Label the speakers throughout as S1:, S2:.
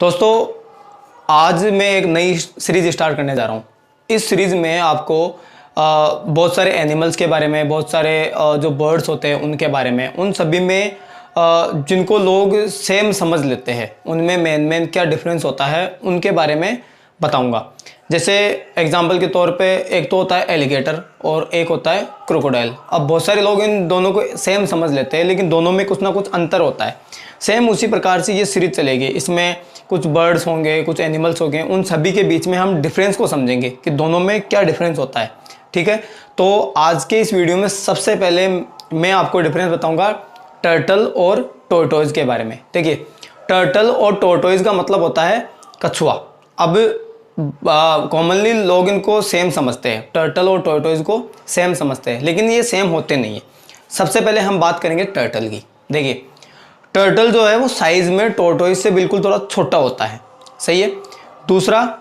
S1: दोस्तों, आज मैं एक नई सीरीज़ स्टार्ट करने जा रहा हूँ। इस सीरीज़ में आपको बहुत सारे एनिमल्स के बारे में, बहुत सारे जो बर्ड्स होते हैं उनके बारे में, उन सभी में जिनको लोग सेम समझ लेते हैं, उनमें मेन क्या डिफरेंस होता है उनके बारे में बताऊंगा। जैसे एग्जांपल के तौर पे एक तो होता है एलिगेटर और एक होता है क्रोकोडाइल। अब बहुत सारे लोग इन दोनों को सेम समझ लेते हैं, लेकिन दोनों में कुछ ना कुछ अंतर होता है। सेम उसी प्रकार से ये सीरीज चलेगी। इसमें कुछ बर्ड्स होंगे, कुछ एनिमल्स होंगे, उन सभी के बीच में हम डिफरेंस को समझेंगे कि दोनों में क्या डिफरेंस होता है। ठीक है, तो आज के इस वीडियो में सबसे पहले मैं आपको डिफरेंस बताऊंगा टर्टल और टोरटोइज के बारे में। देखिए, टर्टल और टोरटोइज का मतलब होता है कछुआ। अब कॉमनली लोग इनको सेम समझते हैं, टर्टल और टोरटोइज को सेम समझते हैं, लेकिन ये सेम होते नहीं है। सबसे पहले हम बात करेंगे टर्टल की। देखिए, टर्टल जो है वो साइज में टोरटोइज से बिल्कुल थोड़ा छोटा होता है, सही है। दूसरा,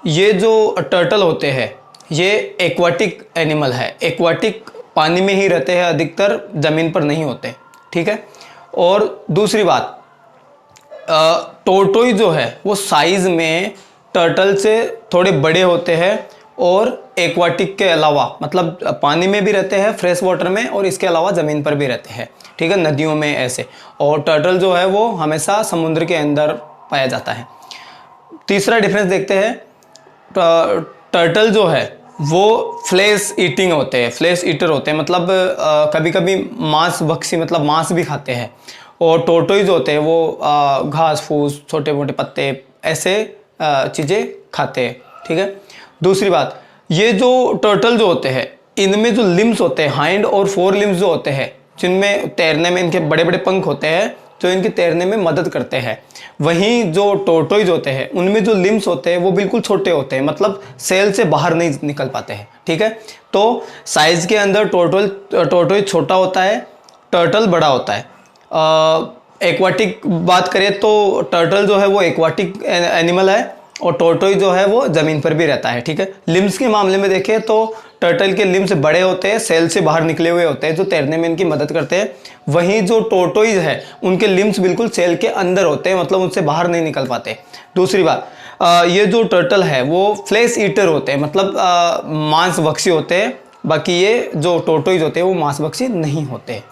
S1: ये जो टर्टल होते हैं ये एक्वाटिक एनिमल है, एक्वाटिक पानी में ही रहते हैं, अधिकतर ज़मीन पर नहीं होते। ठीक है, और दूसरी बात, टोरटोइज जो है वो साइज में टर्टल से थोड़े बड़े होते हैं और एक्वाटिक के अलावा, मतलब पानी में भी रहते हैं, फ्रेश वाटर में, और इसके अलावा ज़मीन पर भी रहते हैं। ठीक है, नदियों में ऐसे। और टर्टल जो है वो हमेशा समुद्र के अंदर पाया जाता है। तीसरा डिफरेंस देखते हैं, टर्टल जो है वो फ्लेश ईटिंग होते हैं, फ्लेश ईटर होते हैं, मतलब कभी कभी मांस भक्षी, मतलब मांस भी खाते हैं। और टोरटोइज होते हैं वो घास फूस, छोटे मोटे पत्ते, ऐसे चीज़ें खाते हैं। ठीक है, दूसरी बात, ये जो टर्टल जो होते हैं इनमें जो लिम्स होते हैं, हाइंड और फोर लिम्स जो होते हैं, जिनमें तैरने में इनके बड़े बड़े पंख होते हैं जो इनके तैरने में मदद करते हैं। वहीं जो टोरटोइज होते हैं उनमें जो लिम्स होते हैं वो बिल्कुल छोटे होते हैं, मतलब सेल से बाहर नहीं निकल पाते हैं। ठीक है, तो साइज के अंदर टोरटोइज छोटा होता है, टर्टल बड़ा होता है। एक्वाटिक बात करें तो टर्टल जो है वो एक्वाटिक एनिमल है और टोरटोइज जो है वो ज़मीन पर भी रहता है। ठीक है, लिम्स के मामले में देखें तो टर्टल के लिम्स बड़े होते हैं, सेल से बाहर निकले हुए होते हैं, जो तैरने में इनकी मदद करते हैं। वहीं जो टोरटोइज है उनके लिम्स बिल्कुल सेल के अंदर होते हैं, मतलब उनसे बाहर नहीं निकल पाते। दूसरी बात, ये जो टर्टल है वो फ्लेश ईटर होते हैं, मतलब मांस भक्षी होते हैं। बाकी ये जो टोरटोइज होते हैं वो मांस भक्षी नहीं होते।